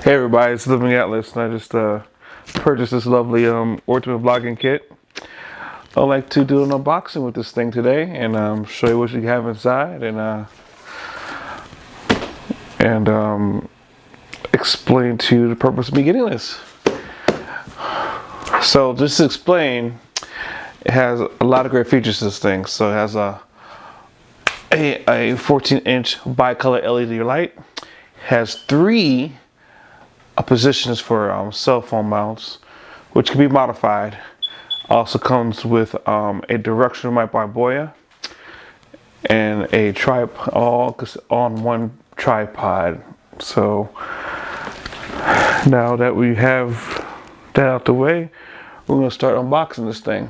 Hey everybody, it's Living Atlas, and I just purchased this lovely ultimate vlogging kit. I'd like to do an unboxing with this thing today and show you what you have inside and explain to you the purpose of me getting this. So just to explain, it has a lot of great features, this thing. So it has a 14-inch bicolor LED light, has 3 positions for cell phone mounts, which can be modified. Also comes with a directional mic by Boya and a tripod, all on one tripod. So now that we have that out the way, we're going to start unboxing this thing.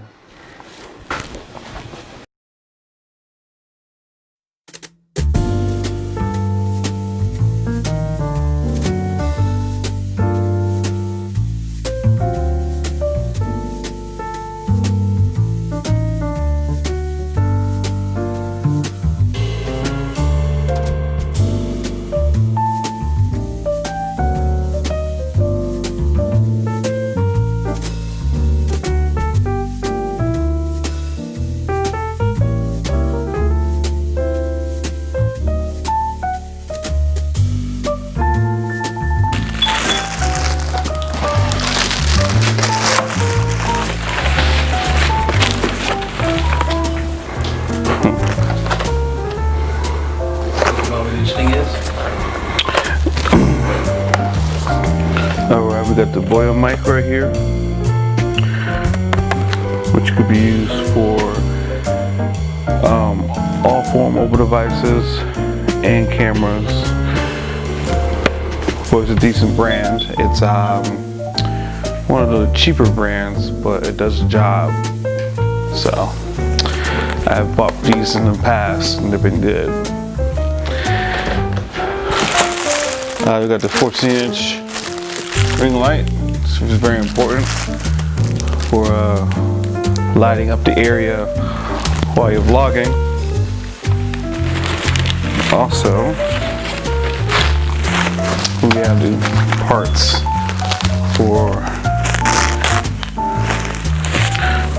Alright, we got the Boya mic right here, which could be used for all form mobile devices and cameras. Well, it's a decent brand. It's one of the cheaper brands, but it does the job. So I've bought these in the past and they've been good. We got the 14-inch ring light, which is very important for lighting up the area while you're vlogging. Also, we have the parts for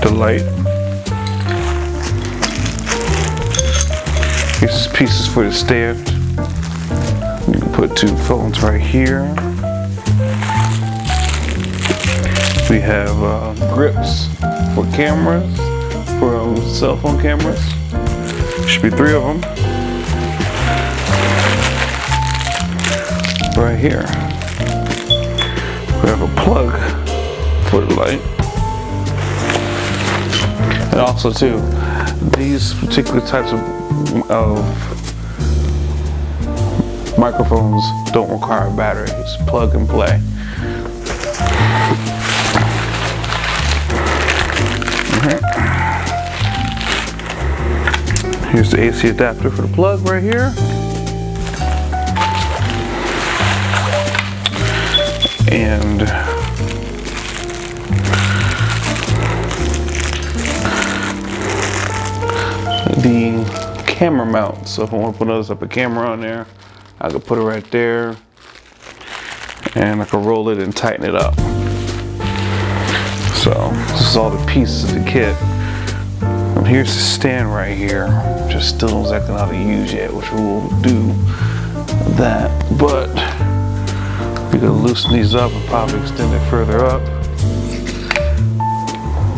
the light. Here's pieces for the stand. You can put 2 phones right here. We have grips for cameras, for cell phone cameras. Should be 3 of them. Right here. We have a plug for the light. And also too, these particular types of microphones don't require a battery. It's plug and play. Here's the AC adapter for the plug right here. And the camera mount. So if I want to put another type of camera on there, I could put it right there and I can roll it and tighten it up. So this is all the pieces of the kit. And here's the stand right here. Just still don't exactly know how to use yet, which we will do that. But we're gonna loosen these up and probably extend it further up.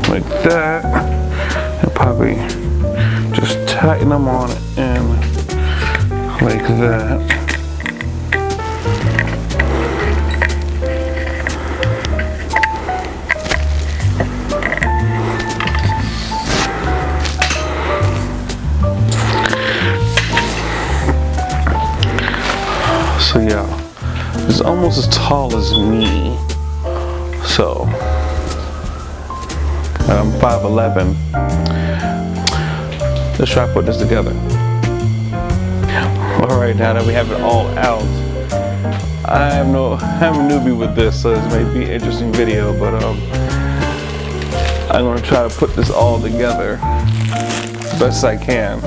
Like that. And probably just tighten them on it and like that. So yeah, it's almost as tall as me. So I'm 5'11". Let's try to put this together. All right, now that we have it all out, I'm a newbie with this, so this may be an interesting video, but I'm gonna try to put this all together as best I can.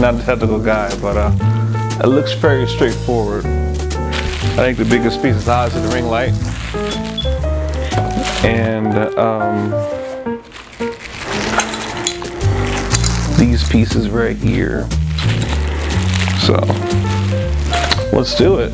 Not a technical guy, but it looks very straightforward. think the biggest piece is obviously the ring light. And these pieces right here. So let's do it.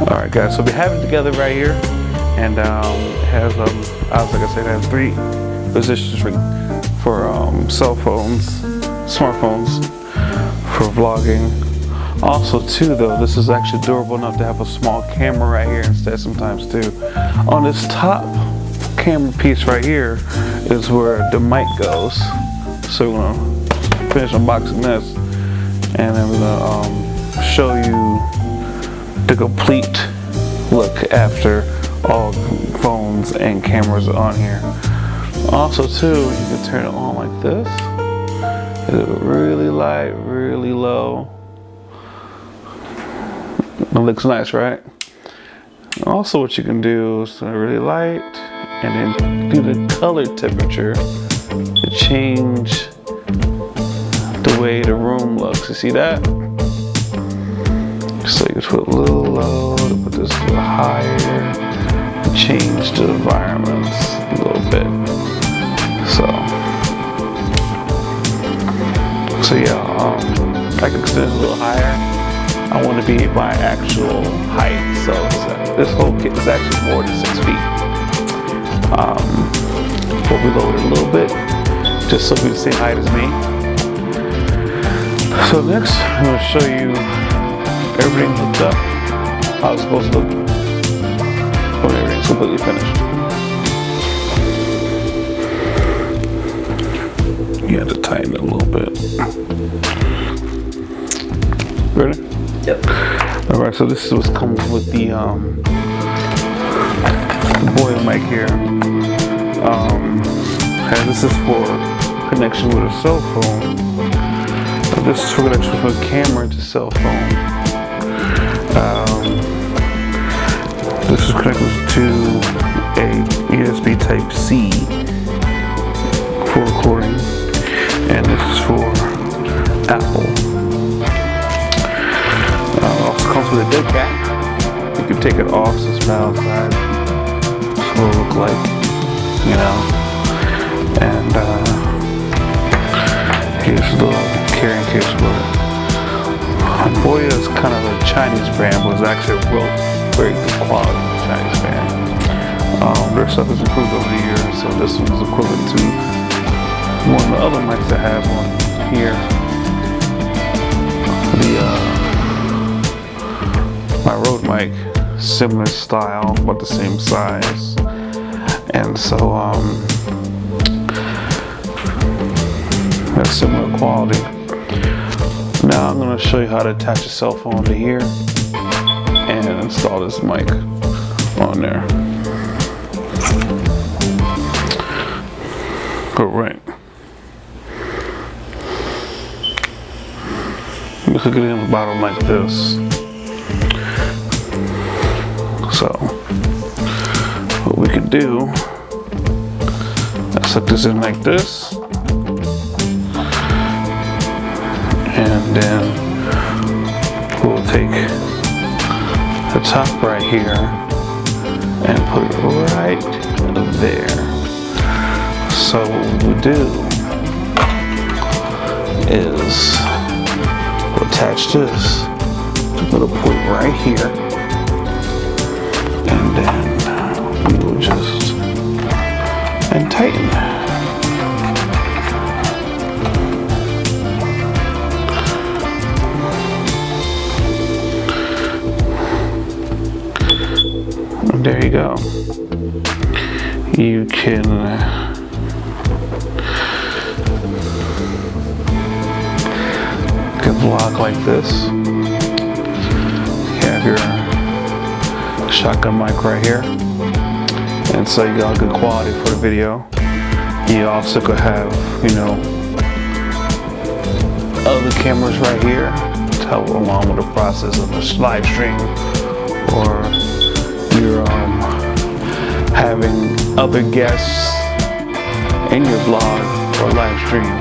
Alright guys, so we have it together right here, and it has, like I said, it has 3 positions for cell phones, smartphones, for vlogging. Also too though, this is actually durable enough to have a small camera right here instead sometimes too. On this top camera piece right here is where the mic goes. So we're gonna finish unboxing this, and then we're gonna show you the complete look after all phones and cameras are on here. Also too, you can turn it on like this. It's really light, really low. It looks nice, right? Also what you can do is turn it really light and then do the color temperature to change the way the room looks. You see that? So you put a little low, put this a little higher, change the environments a little bit. So yeah, I can extend it a little higher. I want to be my actual height, so this whole kit is actually more than 6 feet. But we lowered it a little bit, just so we're the same height as me. So next, I'm going to show you everything hooked up, how it's supposed to look when everything's completely finished. You have to tighten it a little bit. Ready? Yep. Alright, so this is what's coming with the boy mic here. And this is for connection with a cell phone. This is for connection from a camera to cell phone. This is connected to a USB Type C for recording, and this is for Apple. Also comes with a dead cat. You can take it off since it's outside. That's what it'll look like, you know. And here's a little carrying case for it. Boya is kind of a Chinese brand, but it's actually a real, very good quality Chinese brand. Their stuff has improved over the years, so this one is equivalent to one of the other mics I have on here. My Rode mic, similar style, but the same size, and so that's similar quality. Now I'm going to show you how to attach a cell phone to here and install this mic on there. Alright. You hook it in the bottom like this. So what we can do, let's hook this in like this. And then we'll take the top right here and put it right there. So what we'll do is we'll attach this to put a point right here, and then we will just and tighten. There you go. You can vlog like this. You have your shotgun mic right here, and so you got good quality for the video. You also could have, you know, other cameras right here to help along with the process of a live stream, or you're having other guests in your vlog or live stream.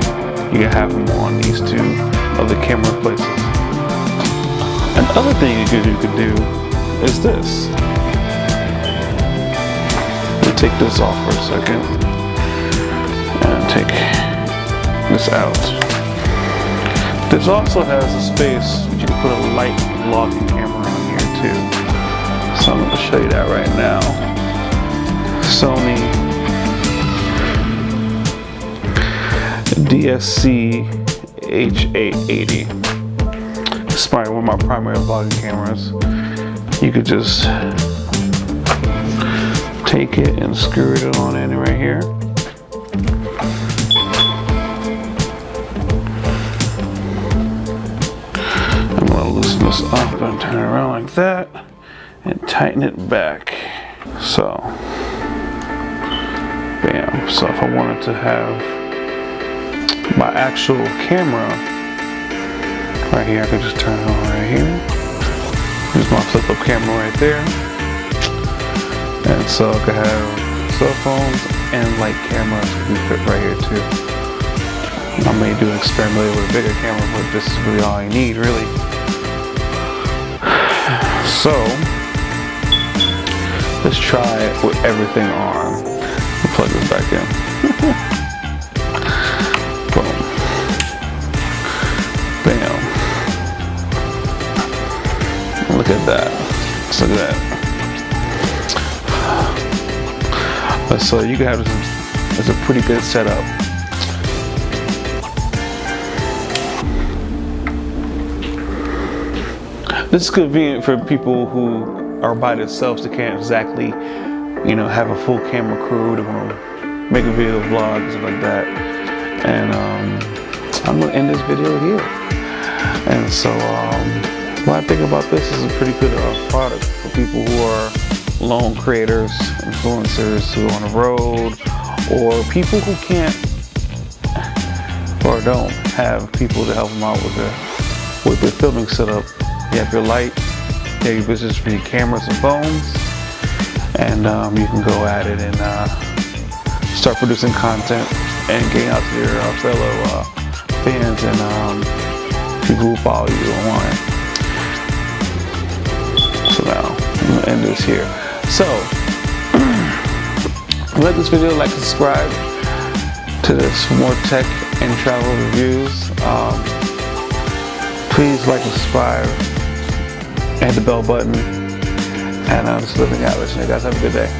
You can have them on these two other camera places. Another thing you could do is this. Let me take this off for a second and take this out. This also has a space that you can put a light vlogging camera on here too. So I'm going to show you that right now. Sony DSC H880. This is probably one of my primary vlogging cameras. You could just take it and screw it on in right here. I'm gonna loosen this up and turn it around like that and tighten it back. So, bam. So if I wanted to have my actual camera right here, I could just turn it on right here. Here's my flip up camera right there. And so I could have cell phones and light cameras could be fit right here too. I may do an experiment with a bigger camera, but this is really all you need, really. So let's try it with everything on. I'll plug this back in. Boom. Bam. Look at that. Let's look at that. So you can have this. It's a pretty good setup. This is convenient for people who are by themselves that can't exactly, you know, have a full camera crew to want to make a video, vlog, and stuff like that. And I'm gonna end this video here. And so what I think about this is a pretty good product for people who are lone creators, influencers who are on the road, or people who can't or don't have people to help them out with their filming setup. You have your light, you have your business for your cameras and phones, and you can go at it and start producing content and getting out to your fellow fans and people who follow you online. So now I'm gonna end this here. So like this video, like and subscribe to this for more tech and travel reviews. Please like and subscribe and hit the bell button. And I'm just living out. Listen, you guys have a good day.